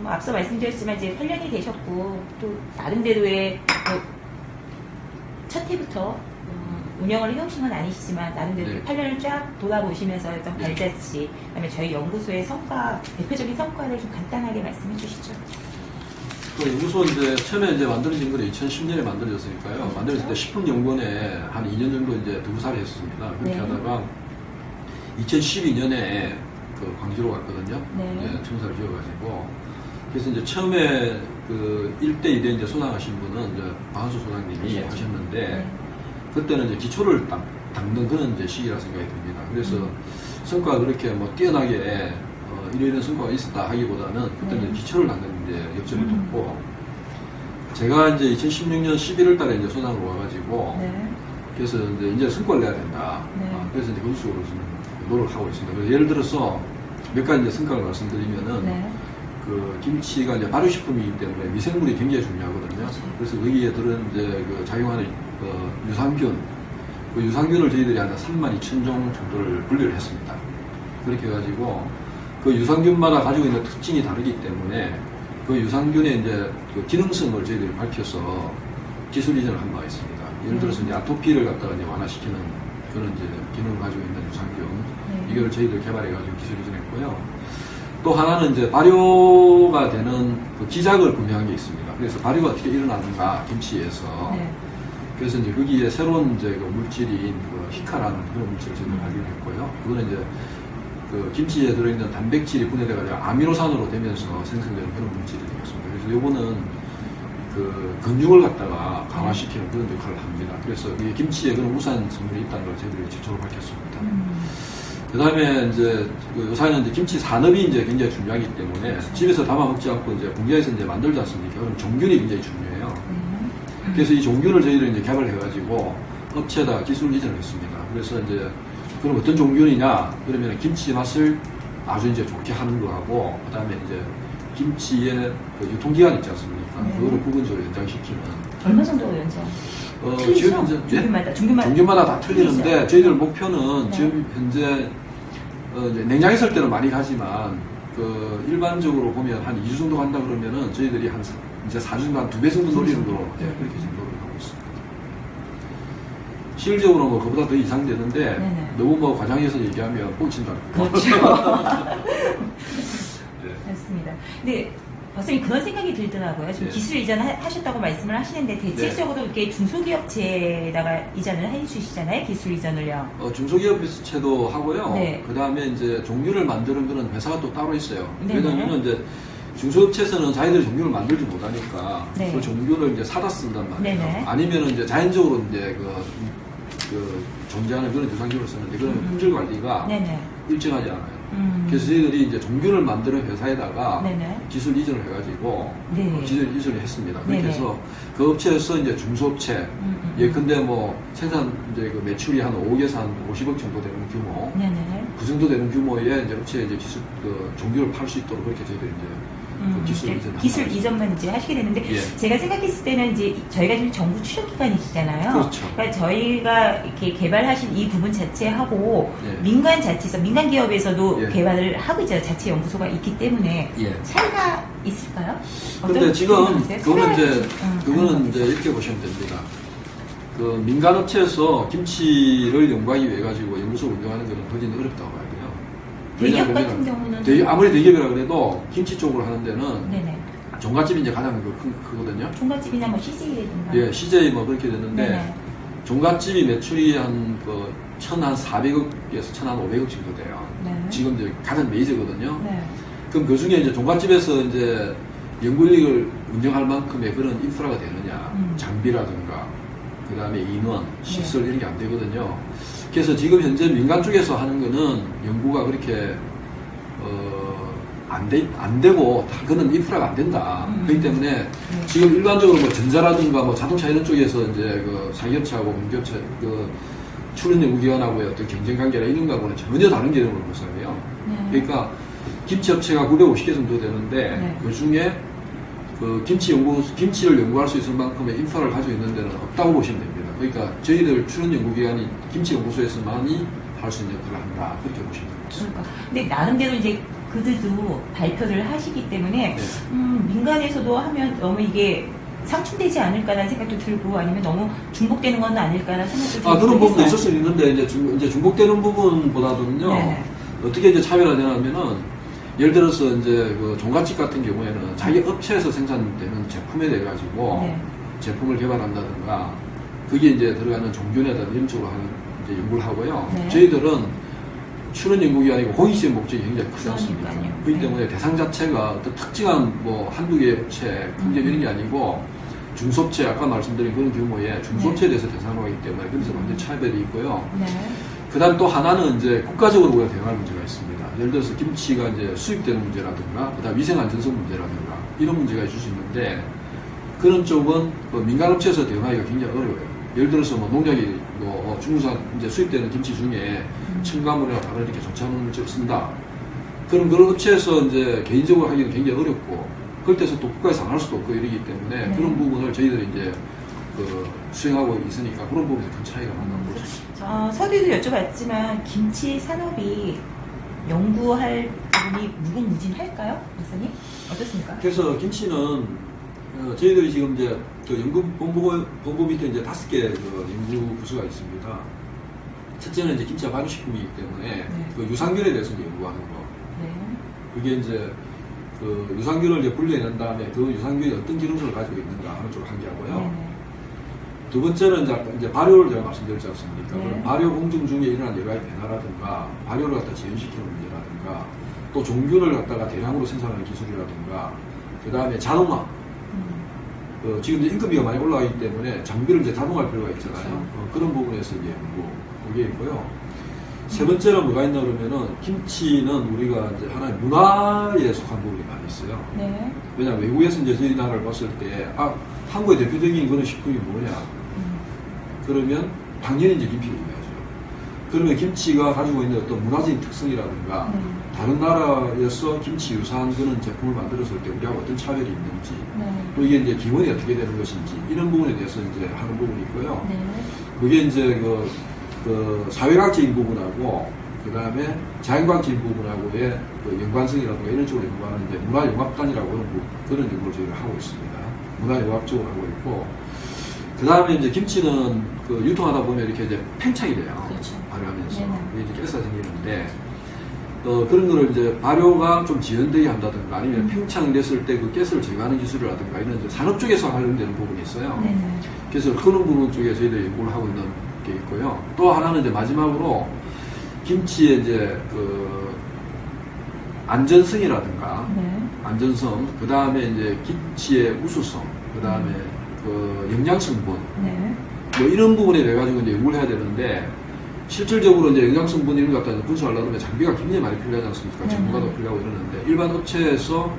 앞서 말씀드렸지만 이제 8년이 되셨고 또 나름대로의 첫 해부터 운영을 해오신 건 아니시지만 나름대로 네. 8년을 쫙 돌아보시면서 어떤 발자취, 그다음에 저희 연구소의 성과, 대표적인 성과를 좀 간단하게 말씀해 주시죠. 그 연구소 이제 처음에 이제 만들어진 건 2010년에 만들어졌으니까요. 만들어질 때 식품연구원에 한 2년 정도 이제 두부사를 했었습니다. 그렇게 네. 하다가 2012년에 그 광주로 갔거든요. 네. 이제 청사를 지어가지고. 그래서 이제 처음에 그 1대 2대 이제 소장하신 분은 이제 박한수 소장님이 그렇죠. 하셨는데, 네. 그때는 이제 기초를 닦는 그런 이제 시기라 생각이 듭니다. 그래서 성과가 그렇게 뭐 뛰어나게 이런 성과가 있었다 하기보다는 그때는 네. 기초를 닦는 이제 역점을 뒀고, 제가 이제 2016년 11월 달에 이제 소장으로 와가지고, 네. 그래서 이제 성과를 내야 된다. 네. 그래서 이제 그쪽으로 좀 노력을 하고 있습니다. 그래서 예를 들어서 몇 가지 이제 성과를 말씀드리면은, 네. 그 김치가 이제 발효식품이기 때문에 미생물이 굉장히 중요하거든요. 그렇죠. 그래서 거기에 들은 이제 그 작용하는 유산균, 그 유산균을 저희들이 한 32,000종 정도를 분류를 했습니다. 그렇게 해가지고 그 유산균마다 가지고 있는 특징이 다르기 때문에 그 유산균의 이제 그 기능성을 저희들이 밝혀서 기술 이전을 한 바가 있습니다. 예를 들어서 이제 아토피를 갖다가 이제 완화시키는 그런 이제 기능을 가지고 있는 유산균, 이걸 저희들 개발해가지고 기술 이전했고요. 또 하나는 이제 발효가 되는 그 기작을 분명한 게 있습니다. 그래서 발효가 어떻게 일어나는가, 김치에서. 네. 그래서 이제 거기에 새로운 이제 그 물질인 그 히카라는 그런 물질을 저희가 발견했고요. 그거는 이제 그 김치에 들어있는 단백질이 분해돼가지고 아미노산으로 되면서 생성되는 그런 물질이 되겠습니다. 그래서 요거는 그 근육을 갖다가 강화시키는 그런 역할을 합니다. 그래서 이 김치에 그런 우수한 성분이 있다는 걸 저희들이 최초로 밝혔습니다. 그 다음에 이제 그 요사이는 이제 김치 산업이 이제 굉장히 중요하기 때문에 집에서 담아 먹지 않고 이제 공장에서 이제 만들지 않습니까? 그럼 종균이 굉장히 중요해요. 그래서 이 종균을 저희들이 이제 개발해가지고 업체에다 기술 이전을 했습니다. 그래서 이제 그럼 어떤 종균이냐? 그러면 김치 맛을 아주 이제 좋게 하는 거하고, 그 다음에 이제 김치의 그 유통기한 있지 않습니까? 네. 그거를 부분적으로 연장시키는. 얼마 정도 연장? 지금 현재 종균마다 다 틀리는데 저희들 목표는 네. 지금 현재 이제 냉장했을 때는 많이 가지만 그 일반적으로 보면 한 2주 정도 간다 그러면은 저희들이 한 이제 4주 정도 한 2배 정도 노리는 거로 그렇게 지금 노력을 하고 있습니다. 실질적으로 뭐 그보다 더 이상 되는데 네네. 너무 뭐 과장해서 얘기하면 뻥친다. 그렇죠. 네. 맞습니다. 근데 박사님 그런 생각이 들더라고요. 지금 네. 기술 이전 하셨다고 말씀을 하시는데 대체적으로 이렇게 중소기업체에다가 이전을 해주시잖아요. 기술 이전을요. 중소기업체도 하고요. 네. 그 다음에 이제 종류를 만드는 그런 회사가 또 따로 있어요. 네네. 왜냐하면 이제 중소업체에서는 자기들이 종류를 만들지 못하니까 네. 그 종류를 이제 사다 쓴단 말이에요. 네네. 아니면은 이제 자연적으로 이제 그 존재하는 그런 유산균을 쓰는데 그런 품질 관리가 네네. 일정하지 않아요. 그래서 저희들이 이제 종균을 만드는 회사에다가 네네. 기술 이전을 해가지고 네. 기술 이전을 했습니다. 그렇게 네네. 해서 그 업체에서 이제 중소업체, 예컨대 뭐 생산 이제 그 매출이 한 5억에서 한 50억 정도 되는 규모, 네네. 그 정도 되는 규모의 이제 업체에 이제 기술 그 종균을 팔 수 있도록 그렇게 저희들이 이제 그 기술 이전 기술 이전만 이제 하시게 되는데 예. 제가 생각했을 때는 이제 저희가 지금 정부 출연 기관이시잖아요. 그렇죠. 그러니까 저희가 이렇게 개발하신 이 부분 자체하고 예. 민간 자체에서 민간 기업에서도 예. 개발을 하고 있잖아요. 자체 연구소가 있기 때문에 예. 차이가 있을까요? 근데 지금 생각하세요? 그거는 이제 그거는 다른 이제 이렇게 보시면 됩니다. 그 민간 업체에서 김치를 연구하기 위해 가지고 연구소를 운영하는 것은 훨씬 어렵다고 봐야 돼요. 대기업 왜냐하면 같은 경우는 아무리 대기업이라 그래도 김치 쪽으로 하는 데는 네네. 종갓집이 이제 가장 크거든요. 종갓집이나 뭐 CJ라든가 예, CJ 뭐 그렇게 되는데 네네. 종갓집이 매출이 한 그 1,400억에서 1,500억 정도 돼요. 네. 지금 이제 가장 메이저거든요. 네. 그럼 그 중에 이제 종갓집에서 이제 연구인력을 운영할 만큼의 그런 인프라가 되느냐, 장비라든가, 그 다음에 인원, 시설 이런 게 안 되거든요. 그래서 지금 현재 민간 쪽에서 하는 거는 연구가 그렇게, 안 되고, 다 그런 인프라가 안 된다. 그렇기 때문에 지금 일반적으로 뭐 전자라든가 뭐 자동차 이런 쪽에서 이제 그 사기업체하고 공기업체, 그 출연 연구기관하고의 어떤 경쟁 관계나 이런 거하고는 전혀 다른 개념으로 모습이에요. 네. 그러니까 김치업체가 950개 정도 되는데 네. 그 중에 그 김치를 연구할 수 있을 만큼의 인프라를 가지고 있는 데는 없다고 보시면 됩니다. 그러니까 저희들 출연 연구기관이 김치연구소에서만이 할 수 있는 역할을 한다. 그렇게 보시면 됩니다. 그러니까. 근데 나름대로 이제 그들도 발표를 하시기 때문에 네. 민간에서도 하면 너무 이게 상충되지 않을까라는 생각도 들고 아니면 너무 중복되는 건 아닐까라는 생각도 들고 그런 부분도 해서. 있을 수 있는데 이제 중복되는 부분보다도는요. 네. 어떻게 이제 차별화되냐면은 예를 들어서 이제 그 종갓집 같은 경우에는 자기 업체에서 생산되는 제품에 대해 가지고 네. 제품을 개발한다든가 그게 이제 들어가는 종균에다 이런 쪽으로 하는 이제 연구를 하고요. 네. 저희들은 출원 연구가 아니고 공익적 목적이 굉장히 크지 않습니까? 그러니까요. 그렇기 네. 때문에 대상 자체가 어떤 특징한 뭐 한두 개의 업체, 큰게 이런 게 아니고 중소업체, 아까 말씀드린 그런 경우에 중소업체에 대해서 대상으로 하기 때문에 그래서 완전 차별이 있고요. 네. 그 다음 또 하나는 이제 국가적으로 우리가 대응할 문제가 있습니다. 예를 들어서 김치가 이제 수입되는 문제라든가, 그 다음 위생 안전성 문제라든가, 이런 문제가 있을 수 있는데, 그런 쪽은 그 민간업체에서 대응하기가 굉장히 어려워요. 예를 들어서 뭐 농약이 뭐 중국산 이제 수입되는 김치 중에 첨가물이나 다른 이렇게 좋지 않은 물질을 쓴다. 그런 업체에서 이제 개인적으로 하기는 굉장히 어렵고, 그럴 때서 또 국가에서 안 할 수도 없고 이러기 때문에 네. 그런 부분을 저희들이 이제 그 수행하고 있으니까 그런 부분에서 큰 차이가 난다고 보죠. 서두에도 여쭤봤지만 김치 산업이 연구할 부분이 무궁무진할까요, 박사님? 어떻습니까? 그래서 김치는 저희들이 지금 이제 그 연구본부 밑에 이제 5개 그 연구 부서가 있습니다. 첫째는 이제 김치가 발효식품이기 때문에 네. 그 유산균에 대해서 이제 연구하는 거. 네. 그게 이제 그 유산균을 이제 분리해낸 다음에 그 유산균이 어떤 기능성을 가지고 있는가 하는 쪽을 한 게 하고요. 네. 두 번째는 이제 발효를 제가 말씀드렸지 않습니까? 네. 그럼 발효 공정 중에 일어난 여러 가지 변화라든가 발효를 갖다 지연시키는 문제라든가 또 종균을 갖다가 대량으로 생산하는 기술이라든가 그 다음에 자동화 지금 이제 인건비가 많이 올라가기 때문에 장비를 이제 자동화할 필요가 있잖아요. 그렇죠. 그런 부분에서 이제 연구 그게 있고요. 세 번째는 뭐가 있나 그러면은 김치는 우리가 이제 하나의 문화에 속한 부분이 많이 있어요. 네. 왜냐하면 외국에서 이제 저희 나라를 봤을 때 한국의 대표적인 그런 식품이 뭐냐 그러면 당연히 이제 김치를 얘기하죠. 그러면 김치가 가지고 있는 어떤 문화적인 특성이라든가 네. 다른 나라에서 김치 유사한 그런 제품을 만들었을 때 우리하고 어떤 차별이 있는지 네. 또 이게 이제 기원이 어떻게 되는 것인지 이런 부분에 대해서 이제 하는 부분이 있고요. 네. 그게 이제 그 사회과학적인 부분하고 그 다음에 자연과학적인 부분하고의 그 연관성이라든가 이런 쪽으로 연구하는 이제 문화융합단이라고 그런 연구를 저희가 하고 있습니다. 문화융합 쪽으로 하고 있고 그 다음에 이제 김치는 그 유통하다 보면 이렇게 이제 팽창이 돼요. 그렇죠. 발효하면서 네네. 그게 이제 가스가 생기는데 그런 거를 이제 발효가 좀 지연되게 한다든가 아니면 팽창됐을 때 그 가스를 제거하는 기술이라든가 이런 이제 산업 쪽에서 관련되는 부분이 있어요. 네. 그래서 그런 부분 쪽에 저희들이 연구를 하고 있는 게 있고요. 또 하나는 이제 마지막으로 김치의 이제 그 안전성이라든가 네. 안전성, 그 다음에 이제 김치의 우수성, 그 다음에 그 영양성분, 네. 뭐 이런 부분에 대해 가지고 이제 연구를 해야 되는데 실질적으로 이제 영양성분 이런 것 갖다 분석하려고 하면 장비가 굉장히 많이 필요하지 않습니까? 네. 전문가도 필요하고 이러는데 일반 업체에서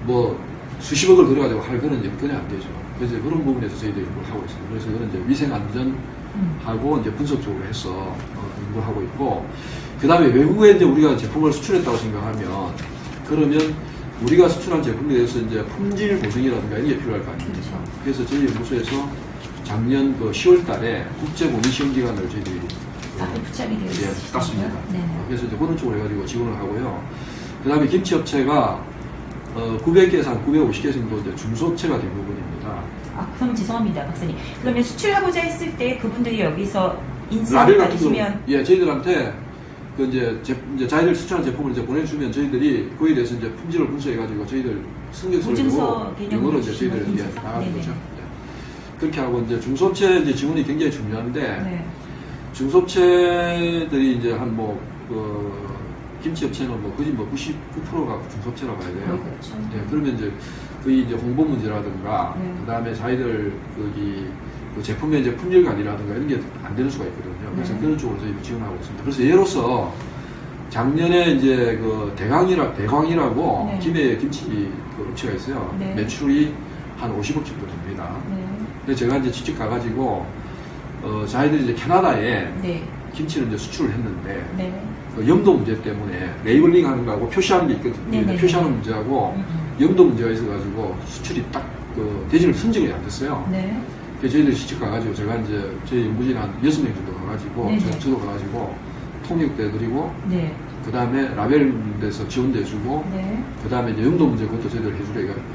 뭐 수십억을 들여가지고 할 그런 여건이 안 되죠. 그래서 그런 부분에서 저희들이 연구를 하고 있습니다. 그래서 그런 이제 위생 안전하고 이제 분석적으로 해서 연구를 하고 있고, 그 다음에 외국에 이제 우리가 제품을 수출했다고 생각하면 그러면 우리가 수출한 제품에 대해서 이제 품질 보증이라든가 이런 게 필요할 거 아닙니까? 그렇죠. 그래서 저희 연구소에서 작년 그 10월 달에 국제 공인 시험 기간을 저희들이 앞에 부착이 되어 예, 있습니다. 땄습니다. 네. 그래서 이제 그런 쪽으로 해가지고 지원을 하고요. 그 다음에 김치업체가 900개에서 한 950개 정도 이제 중소업체가 대부분입니다. 그럼 죄송합니다, 박사님. 그러면 수출하고자 했을 때 그분들이 여기서 라벨 인사를 같은 경우, 받으시면 예, 저희들한테 그 이제 자기들 수출한 제품을 이제 보내주면 저희들이 거기에 대해서 이제 품질을 분석해가지고 저희들 승격서를 보증서 주고 개념으로 영어로 이제 저희들 주시는 이제 인사. 나가는 네네. 거죠. 예. 그렇게 하고 이제 중소업체 이제 지원이 굉장히 중요한데 네. 중소업체들이 이제 한 뭐 김치업체는 뭐 거의 뭐 99%가 중소업체라고 봐야 돼요. 그렇죠. 네, 그러면 이제 거의 이제 홍보 문제라든가 네. 그다음에 자기들 그 제품의 이제 품질관이라든가 이런 게 안 되는 수가 있거든요. 그래서 네. 그런 쪽으로 저희 지원하고 있습니다. 그래서 예로서 작년에 이제 그 대광이라고 네. 김해 김치 그 업체가 있어요. 네. 매출이 한 50억 정도 됩니다. 네. 근데 제가 이제 직접 가가지고 자기들이 이제 캐나다에 네. 김치를 이제 수출을 했는데 네. 그 염도 문제 때문에 레이블링 하는 거하고 표시하는 게 있거든요. 네네. 표시하는 문제하고 염도 문제가 있어가지고 수출이 딱 대진을 선정이 안 됐어요. 네. 그래서 저희들이 직접 가가지고 제가 이제 저희 연구진 한 6명 정도 가가지고 네네. 저도 가가지고 통역도 해드리고 네. 그 다음에 라벨에서 지원도 해주고, 네. 그 다음에 이제 영도 문제 그것도 저희들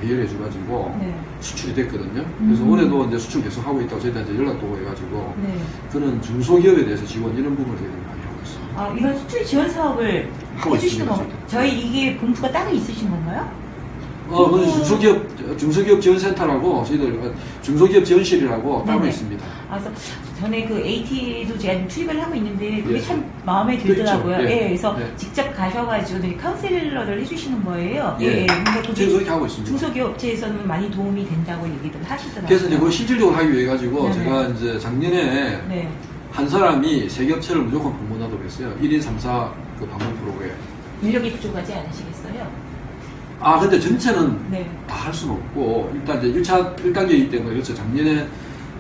해결해줘가지고 네. 수출이 됐거든요. 그래서 올해도 이제 수출 계속 하고 있다고 저희한테 연락도 오고 해가지고, 네. 그런 중소기업에 대해서 지원 이런 부분을 저희들이 많이 하고 있어요. 아, 이런 수출 지원 사업을 하고 해주시는 있습니다, 건가요? 저희 이게 본부가 따로 있으신 건가요? 그건 중소기업 지원센터라고 저희들 중소기업 지원실이라고 따로 네네. 있습니다. 아, 그래서 전에 그 AT도 제가 좀 출입을 하고 있는데 그게 예. 참 마음에 그 있죠. 들더라고요. 예. 예, 그래서 예. 직접 가셔가지고 이렇게 카운셀러를 해주시는 거예요. 예. 근데 저희 그게 그렇게 하고 있습니다. 중소기업 업체에서는 많이 도움이 된다고 얘기들 하시더라고요. 그래서 이제 그걸 실질적으로 하기 위해 가지고 네네. 제가 이제 작년에 네. 한 사람이 세계 업체를 무조건 방문하도록 했어요. 1인 3사 그 방문 프로그램. 인력이 부족하지 않으시겠어요? 근데 전체는 네. 다 할 수는 없고, 일단 이제 1단계이기 때문에, 그래서 작년에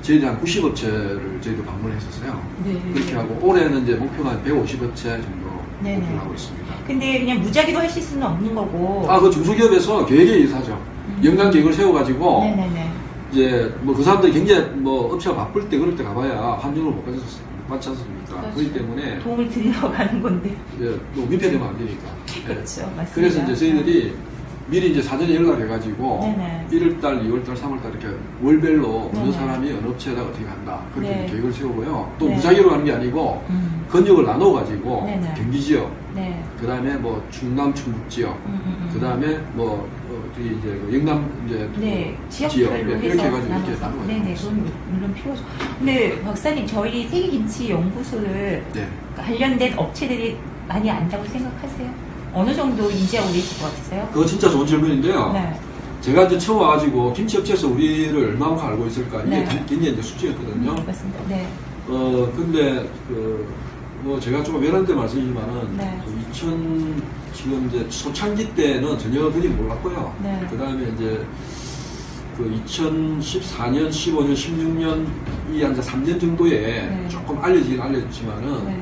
저희들이 한 90업체를 저희도 방문했었어요. 네. 그렇게 하고, 올해는 이제 목표가 한 150업체 정도 네네. 목표를 하고 있습니다. 근데 그냥 무작위로 하실 수는 없는 거고. 그 중소기업에서 계획에 의해서 연간 계획을 세워가지고, 네네네. 이제 뭐 그 사람들이 굉장히 뭐 업체가 바쁠 때 그럴 때 가봐야 환경을 못 받지 않습니까? 그렇죠. 그렇기 때문에 도움을 드리러 가는 건데. 이제 뭐 민폐되면 안 되니까. 예. 그렇죠. 맞습니다. 그래서 이제 저희들이 미리 이제 사전에 연락해가지고 네네. 1월달, 2월달, 3월달 이렇게 월별로 어느 네네. 사람이 어느 업체에다가 어떻게 간다 그렇게 네. 계획을 세우고요. 또 네. 무작위로 하는 게 아니고 근역을 나눠가지고 네네. 경기 지역, 네. 그 다음에 뭐 충남, 충북 지역, 그 다음에 뭐 저기 이제 그 영남 이제 네, 지역, 지역별로 네, 해서 이렇게 해가지고 이렇게 나눠서. 나눠가지고 네네, 있습니다. 그건 물론 필요하죠. 근데 박사님, 저희 세계김치연구소를 네. 관련된 업체들이 많이 안다고 생각하세요? 어느 정도 인지하고 계실 것 같으세요? 그거 진짜 좋은 질문인데요. 네. 제가 이제 처음 와가지고 김치업체에서 우리를 얼마만큼 알고 있을까 이게 네. 굉장히 이제 숙제였거든요. 맞습니다. 네. 근데 뭐 제가 좀 미안한데 말씀이지만은 네. 2000 지금 이제 초창기 때는 전혀 그리 몰랐고요. 네. 그 다음에 이제 그 2014년, 15년, 16년 이 한 3년 정도에 네. 조금 알려지긴 알려졌지만은 네.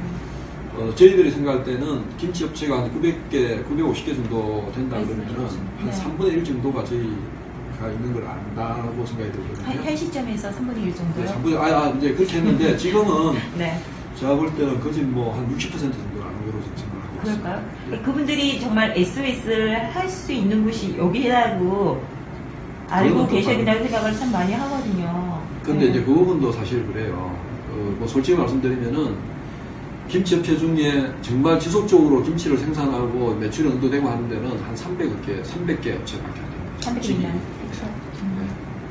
저희들이 생각할 때는 김치 업체가 한 900개, 950개 정도 된다 그러면은 한 네. 3분의 1 정도가 저희가 있는 걸 안다고 생각이 들거든요. 현 시점에서 3분의 1 네, 정도요? 3분의 이제 그렇게 했는데 지금은 네. 제가 볼 때는 거진 뭐 한 60% 정도 아는 거로 지금 생각하고 있습니다. 그럴까요? 네. 그분들이 정말 SOS를 할 수 있는 곳이 여기라고 알고 그건 계셔야 또 된다는 생각을 참 많이 하거든요. 근데 네. 이제 그 부분도 사실 그래요. 뭐 솔직히 말씀드리면은 김치 업체 중에 정말 지속적으로 김치를 생산하고 매출이 응도되고 하는 데는 한 300개 업체밖에 안 됩니다. 300개 솔직히. 면 그렇죠.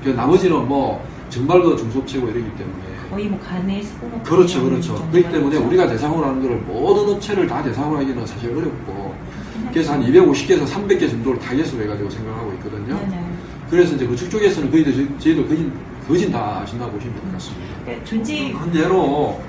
그 나머지는 뭐 정말 더 중소업체고 이러기 때문에 거의 뭐 간에 수공업 그렇죠. 그렇기 때문에 우리가 대상으로 하는 거를 모든 업체를 다 대상으로 하기는 사실 어렵고 그래서 한 250개에서 300개 정도를 타겟으로 해가지고 생각하고 있거든요. 네네. 그래서 이제 그쪽에서는 저희도 거진 다 아신다고 보시면 될 것 같습니다. 그러니까 존재 한 예로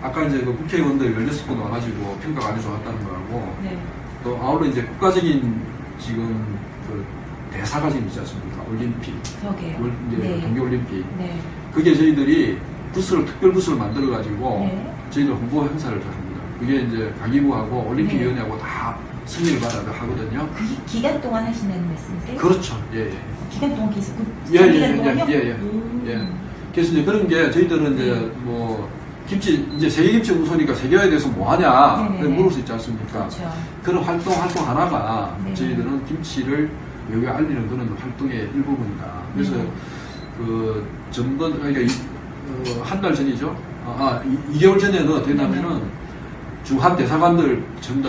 아까 이제 그 국회의원들 16분 와가지고 평가가 아주 좋았다는 거하고 네. 또 아울러 이제 국가적인 지금 그 대사가 지금 있지 않습니까? 올림픽, 그러게요. 이제 네. 동계올림픽. 네. 그게 저희들이 특별 부스를 만들어가지고 네. 저희들 홍보 행사를 다 합니다. 그게 이제 가기부하고 올림픽위원회하고 다 승인을 받아야 하거든요. 그 기간 동안 하신다는 말씀이세요? 그렇죠. 예, 예. 기간 동안 계속 예, 기간 동안요? 예. 그래서 이제 그런 게 저희들은 이제 뭐 김치 이제 세계김치 연구소니까 세계화에 대해서 뭐 하냐 네네네. 물을 수 있지 않습니까? 그렇죠. 그런 활동 하나가 네. 저희들은 김치를 외국에 알리는 그런 활동의 일부분이다. 그래서 네. 그 전번 그러니까 한 달 전이죠. 2개월 전에는 되냐면은 중한 대사관들 전부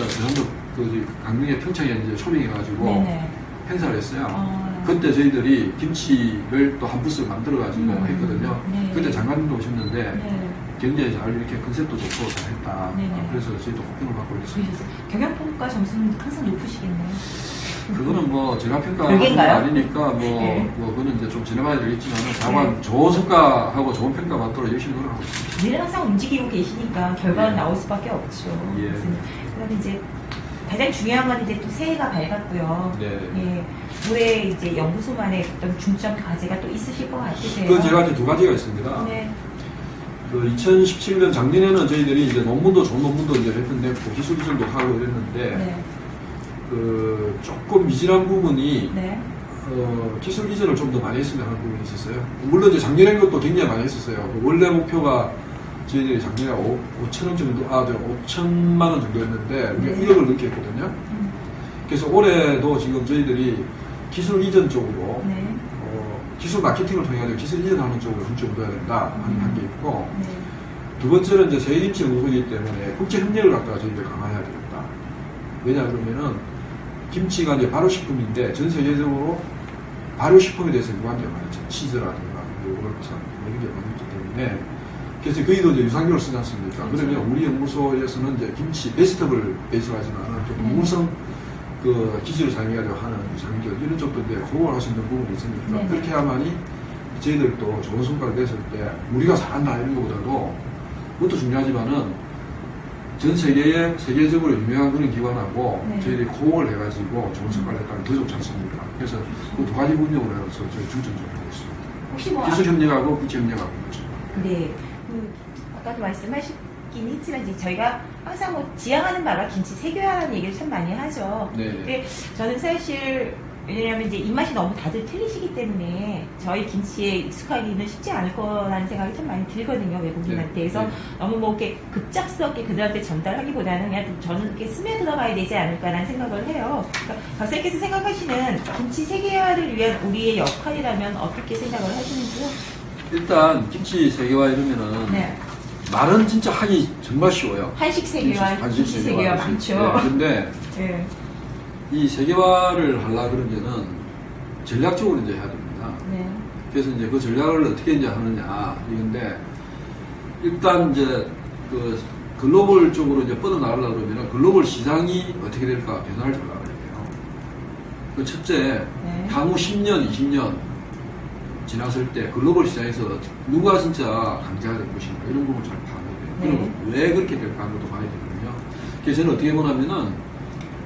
그 강릉의 평창에 이제 초빙해가지고 네네. 행사를 했어요. 아. 그때 저희들이 김치를 또 한 부스를 만들어가지고 했거든요. 네. 그때 장관님도 오셨는데 네. 굉장히 잘 이렇게 컨셉도 좋고 잘 했다. 네네. 그래서 저희도 호평을 받고 있습니다. 그래서 경영평가 점수는 항상 높으시겠네요. 그거는 뭐 제가 평가하는 건 별개인가요? 아니니까 뭐, 네. 뭐 그거는 이제 좀 지나봐야 되겠지만 장관 좋은 성과하고 좋은 평가 받도록 열심히 노력하고 있습니다. 늘 항상 움직이고 계시니까 결과는 예. 나올 수밖에 없죠. 예. 그다음에 이제 가장 중요한 건 이제 또 새해가 밝았고요. 네. 예. 올해 이제 연구소만의 어떤 중점 과제가 또 있으실 것 같으세요. 그 제가 이제 두 가지가 있습니다. 네. 그 2017년 작년에는 저희들이 이제 논문도 좋은 논문도 이제 발표했고 기술 기술도 하고 이랬는데 네. 그 조금 미진한 부분이 네. 기술 이전을 좀 더 많이 했으면 하는 부분이 있었어요. 물론 이제 작년에 것도 굉장히 많이 했었어요. 그 원래 목표가 저희들이 작년에 5천원 정도, 5천만 원 정도였는데, 우리가 1억을 넘게 했거든요. 그래서 올해도 지금 저희들이 기술 이전 쪽으로, 네. 기술 마케팅을 통해 가지고 기술 이전하는 쪽으로 중점을 둬야 된다 하는 게 있고, 네. 두 번째는 이제 세계김치 연구소이기 때문에 국제 협력을 갖다가 저희들이 강화해야 되겠다. 왜냐 그러면은 김치가 이제 발효식품인데 전 세계적으로 발효식품에 대해서 무관계가 많죠. 치즈라든가 요거트 이런 게 많기 때문에 그래서 거기도 이제 유산균을 쓰지 않습니까? 그렇죠. 그러면 우리 연구소에서는 이제 김치 베지터블 베이스로 하지만 좀 무성 그 기질을 사용해가지고 하는 유산균 이런 쪽도 이제 공부를 할 수 있는 부분이 있으니까 네네. 그렇게 해야만이 저희들도 좋은 성과를 냈을 때 우리가 잘한다 이런 것보다도 그것도 중요하지만은 전 세계에 세계적으로 유명한 그런 기관하고 네. 저희들이 호응을 해가지고 좋은 성과를 냈다면 더 좋지 않습니까? 그래서 그 두 가지 분명으로 해서 저희 중점적으로 하고 있습니다. 혹시 뭐 기술 협력하고 국제 협력하고 그렇죠. 네. 아까도 말씀하셨긴 했지만 이제 저희가 항상 뭐 지향하는 바가 김치 세계화라는 얘기를 참 많이 하죠. 네. 근데 저는 사실 왜냐하면 이제 입맛이 너무 다들 틀리시기 때문에 저희 김치에 익숙하기는 쉽지 않을 거라는 생각이 참 많이 들거든요, 외국인한테. 네. 그래서 네. 너무 뭐 이렇게 급작스럽게 그들한테 전달하기보다는 그냥 저는 이렇게 스며들어가야 되지 않을까라는 생각을 해요. 그러니까 박사님께서 생각하시는 김치 세계화를 위한 우리의 역할이라면 어떻게 생각을 하시는지요? 일단 김치 세계화 이러면은 네. 말은 진짜 하기 정말 쉬워요. 한식 세계화, 김치 세계화 많죠. 네, 근데 네. 이 세계화를 하려 그러면은 전략적으로 이제 해야 됩니다. 네. 그래서 이제 그 전략을 어떻게 이제 하느냐 이건데 일단 이제 그 글로벌 쪽으로 이제 뻗어나가려고 그러면 글로벌 시장이 어떻게 될까 변화를 잘 나가야 돼요. 그 첫째, 네. 향후 10년, 20년 지났을 때 글로벌 시장에서 누가 진짜 강자가 될 것인가 이런 부분을 잘 파악해야 돼요. 네. 그리고 왜 그렇게 될까 하는 것도 봐야 되거든요. 그래서 저는 어떻게 보냐면은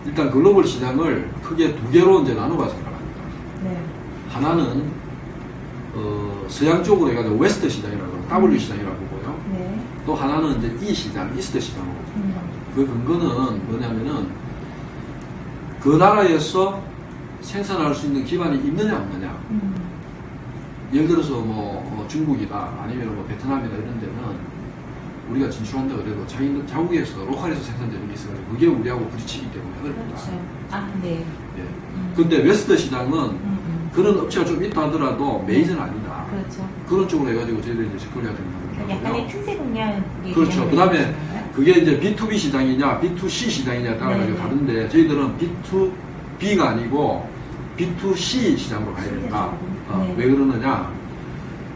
일단 글로벌 시장을 크게 두 개로 이제 나눠봐 생각합니다. 네. 하나는 서양 쪽으로 해가지고 웨스트 시장이라고 W 시장이라고 보고요. 네. 또 하나는 이제 E 시장, 이스트 시장으로. 그 근거는 뭐냐면은 그 나라에서 생산할 수 있는 기반이 있느냐 없느냐. 예를 들어서 뭐 중국이다 아니면 뭐 베트남이다 이런 데는 우리가 진출한다 그래도 자국에서 로컬에서 생산되는 게 있어가지고 그게 우리하고 부딪히기 때문에 어렵다. 그렇죠. 아, 네. 예. 근데 웨스트 시장은 그런 업체가 좀 있다 하더라도 메이저는 아니다. 그렇죠. 그런 쪽으로 해가지고 저희들이 이제 접근해야 된다는 약간의 거고요. 틈새 공략이 그렇죠. 그 다음에 그게 이제 B2B 시장이냐, B2C 시장이냐에 따라가지고 네. 다른데 저희들은 B2B가 아니고 B2C 시장으로 가야 된다. 네. 왜 그러느냐?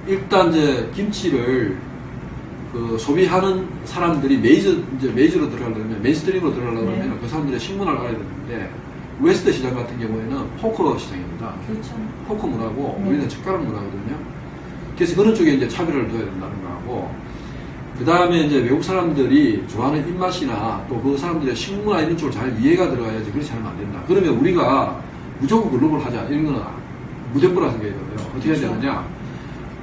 일단 이제 김치를 그 소비하는 사람들이 메이저로 들어가려면 메인스트림으로 들어가려면 네. 그 사람들의 식문화를 알아야 되는데 웨스트 시장 같은 경우에는 포커 시장입니다. 그렇죠. 포커 문화고 네. 우리는 젓가락 문화거든요. 그래서 그런 쪽에 이제 차별을 둬야 된다는 거하고 그 다음에 이제 외국 사람들이 좋아하는 입맛이나 또 그 사람들의 식문화 이런 쪽을 잘 이해가 들어가야지 그렇지 않으면 안 된다. 그러면 우리가 무조건 글로벌 하자 이런 거는 무대뽀라 생각이거든요. 어떻게 해야 그렇죠. 되느냐?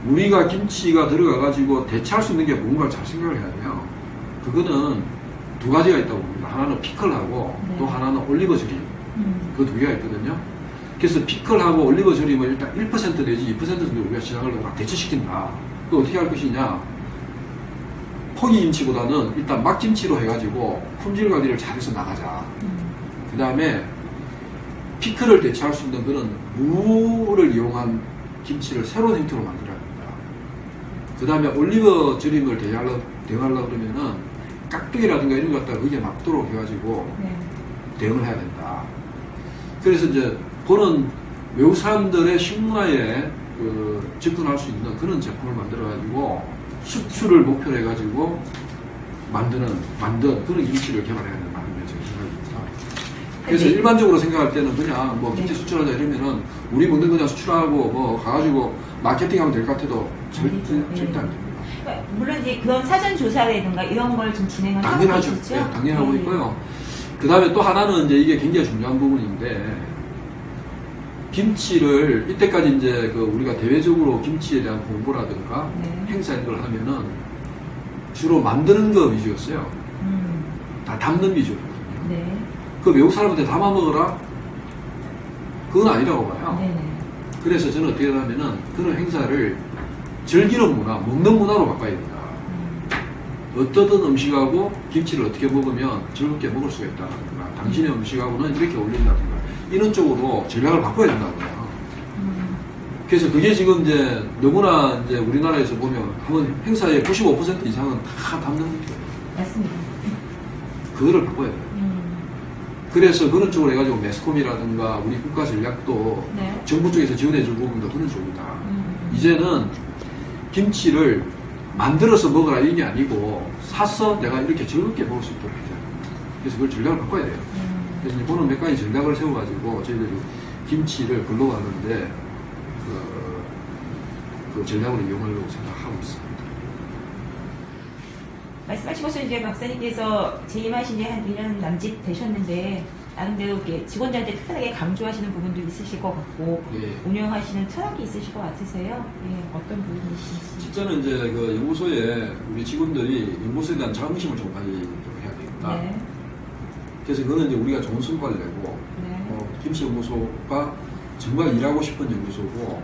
우리가 김치가 들어가가지고 대체할 수 있는 게 뭔가를 잘 생각을 해야 돼요. 그거는 두 가지가 있다고 봅니다. 하나는 피클하고 네. 또 하나는 올리버 절임. 그 두 개가 있거든요. 그래서 피클하고 올리버 절임을 일단 1% 내지 2% 정도 우리가 시장을 막 대체시킨다. 그거 어떻게 할 것이냐? 포기 김치보다는 일단 막김치로 해가지고 품질 관리를 잘해서 나가자. 그 다음에 피클을 대체할 수 있는 그런 무를 이용한 김치를 새로운 형태로 만들어야 됩니다. 그 다음에 올리버 절임을 대응하려고 그러면은 깍두기라든가 이런 거 갖다가 거기에 맞도록 해가지고 네. 대응을 해야 된다. 그래서 이제 보는 외국 사람들의 식문화에 접근할 수 있는 그런 제품을 만들어가지고 수출을 목표로 해가지고 만든 그런 김치를 개발해야 된다는 게 제 생각입니다. 그래서 네. 일반적으로 생각할 때는 그냥 뭐 김치 네. 수출하자 이러면은 우리 먹는 거 그냥 수출하고 뭐 가가지고 마케팅하면 될 것 같아도 절대 안 됩니다. 그러니까 물론 이제 그런 사전 조사라든가 이런 걸 좀 진행을 하고 당연하죠. 있죠. 네, 당연하고 있고요. 그 다음에 또 하나는 이제 이게 굉장히 중요한 부분인데 김치를 이때까지 이제 그 우리가 대외적으로 김치에 대한 공부라든가 네. 행사 이런 걸 하면은 주로 만드는 거 위주였어요. 다 담는 위주였거든요. 네. 그 외국 사람한테 담아 먹어라? 그건 아니라고 봐요. 네네. 그래서 저는 어떻게 하냐면은 그런 행사를 즐기는 문화, 먹는 문화로 바꿔야 된다. 어떠든 음식하고 김치를 어떻게 먹으면 즐겁게 먹을 수가 있다든가 당신의 음식하고는 이렇게 어울린다든가 이런 쪽으로 전략을 바꿔야 된다고요. 그래서 그게 지금 이제 너무나 이제 우리나라에서 보면 한번 행사의 95% 이상은 다 담는 거예요. 맞습니다. 그거를 바꿔야 돼요. 그래서 그런 쪽으로 해가지고 매스컴이라든가 우리 국가 전략도 네. 정부 쪽에서 지원해줄 부분도 그런 쪽이다. 이제는 김치를 만들어서 먹으라 이런 게 아니고 사서 내가 이렇게 즐겁게 먹을 수 있도록 해야 돼요. 그래서 그걸 전략을 바꿔야 돼요. 그래서 이제 그런 몇 가지 전략을 세워가지고 저희들이 김치를 불러왔는데 그 전략으로 이용하려고 생각하고 있습니다. 말씀하신 것처럼 이제 박사님께서 재임하신 지 한 1년 남짓 되셨는데 나름대로 이렇게 직원들한테 특별하게 강조하시는 부분도 있으실 것 같고 예. 운영하시는 철학이 있으실 것 같으세요? 예, 어떤 부분이신지. 실제는 이제 그 연구소에 우리 직원들이 연구소에 대한 자긍심을 좀 많이 좀 해야 되겠다. 네. 그래서 그거는 이제 우리가 좋은 성과를 내고 네. 김치연구소가 정말 일하고 싶은 연구소고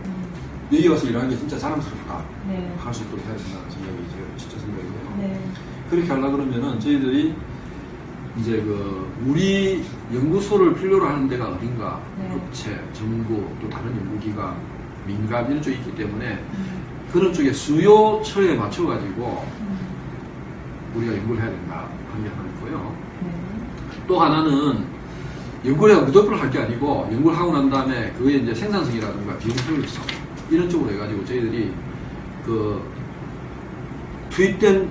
여기 와서 일하는 게 진짜 자랑스럽다 네. 할 수 있도록 해야 된다는 생각이 진짜 생각이에요. 네. 그렇게 하려고 그러면은 저희들이 이제 그 우리 연구소를 필요로 하는 데가 어딘가 네. 업체, 정부 또 다른 연구기관, 민간 이런 쪽이 있기 때문에 그런 쪽에 수요처에 맞춰가지고 우리가 연구를 해야 된다 하는 게 하나 있고요. 네. 또 하나는 연구를 무조건 할 게 아니고 연구를 하고 난 다음에 그게 이제 생산성이라든가 비용 효율성 이런 쪽으로 해가지고 저희들이 그 투입된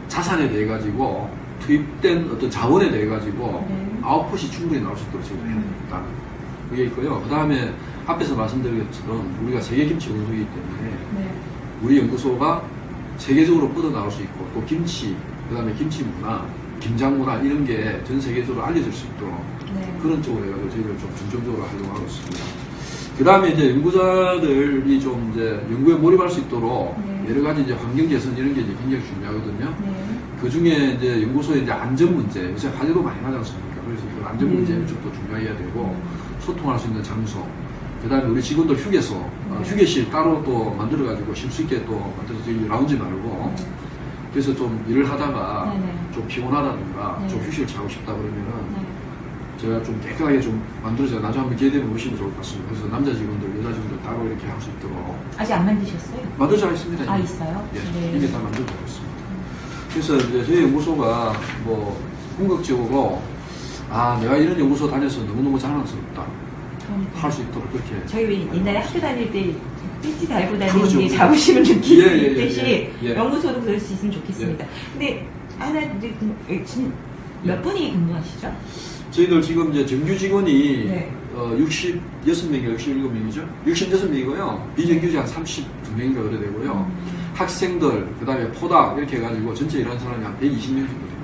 자산에 대해 가지고 투입된 어떤 자원에 대해 가지고 네. 아웃풋이 충분히 나올 수 있도록 저희가 해야 되겠다. 그게 있고요. 그 다음에 앞에서 말씀드린 것처럼 우리가 세계김치 연구소이기 때문에 네. 우리 연구소가 세계적으로 뻗어나올 수 있고 또 김치, 그 다음에 김치 문화, 김장 문화 이런 게 전 세계적으로 알려질 수 있도록 네. 그런 쪽으로 해가지고 저희를 좀 중점적으로 하려고 하고 있습니다. 그 다음에 이제 연구자들이 좀 이제 연구에 몰입할 수 있도록 네. 여러 가지 이제 환경 개선 이런 게 이제 굉장히 중요하거든요. 네. 그 중에 이제 연구소의 이제 안전 문제, 요새 화재도 많이 나지 않습니까? 그래서 그 안전 문제 쪽도 중요해야 되고 소통할 수 있는 장소, 그 다음에 우리 직원들 휴게소, 휴게실 따로 또 만들어가지고 쉴 수 있게 또 만들어서 저희 라운지 말고 네. 그래서 좀 일을 하다가 네네. 좀 피곤하다든가 네. 좀 휴식을 취하고 싶다 그러면은 네. 제가 좀 깨끗하게 좀 만들어서 나중에 한번 기회 되면 오시면 좋을 것 같습니다. 그래서 남자 직원들, 여자 직원들 따로 이렇게 할 수 있도록 아직 안 만드셨어요? 만들자 있습니다. 아, 이미. 있어요? 예, 네. 이미 다 만들고 있습니다. 그래서 이제 저희 연구소가 뭐 궁극적으로 내가 이런 연구소 다녀서 너무너무 자랑스럽다 할 수 있도록 그렇게 저희 왜 옛날에 학교 다닐 때 삐지 달고 다니는 그렇죠. 게 자부심을 느낄 수 예, 예, 있듯이 예, 예. 연구소도 그럴 수 있으면 좋겠습니다. 근데 하나 이제 지금 몇 분이 근무하시죠? 저희들 지금 이제 정규 직원이 네. 66명인가 67명이죠? 66명이고요. 비정규직 한 32명인가 그래 되고요. 학생들, 그 다음에 포닥 이렇게 해가지고 전체 일하는 사람이 한 120명 정도 됩니다.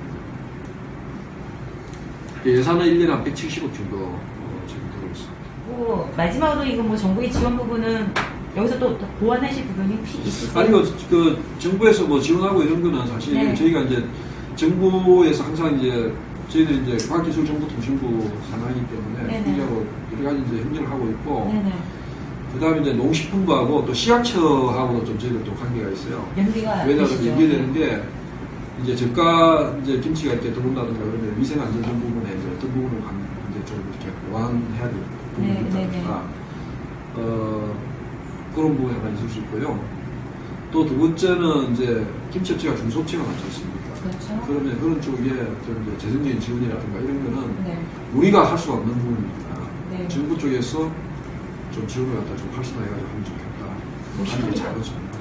예산은 1년에 한 170억 정도 지금 되고 있습니다. 마지막으로 이거 뭐 정부의 지원 부분은 여기서 또 보완하실 부분이 혹시 있으세요? 아니요, 그 정부에서 뭐 지원하고 이런 거는 사실 네. 저희가 이제 정부에서 항상 이제 저희들이 이제 과학기술정보통신부 산하이기 때문에 네네. 굉장히 여러 가지 이제 협력을 하고 있고 네네. 그 다음에 이제 농식품부하고 또 식약처하고도 좀 저희들 또 관계가 있어요. 연계가 왜냐하면 되시죠? 연계되는 게 이제 저가 이제 김치가 이렇게 들어온다든가 그러면 위생안전성 부분에 이제 어떤 부분을 이제 좀 이렇게 보완해야 될 부분이 네, 있다든가 그런 부분이 하나 있을 수 있고요. 또 두 번째는 이제 김치업체가 중소업체가 많지 않습니까? 그렇죠. 그러면 그런 쪽에 좀 이제 재정적인 지원이라든가 이런 거는 네. 우리가 할 수가 없는 부분이니까 네. 정부 쪽에서 좀 지원을 갖다 좀 활성화해가지고 하면 좋겠다. 뭐 하는 게 시간이 작은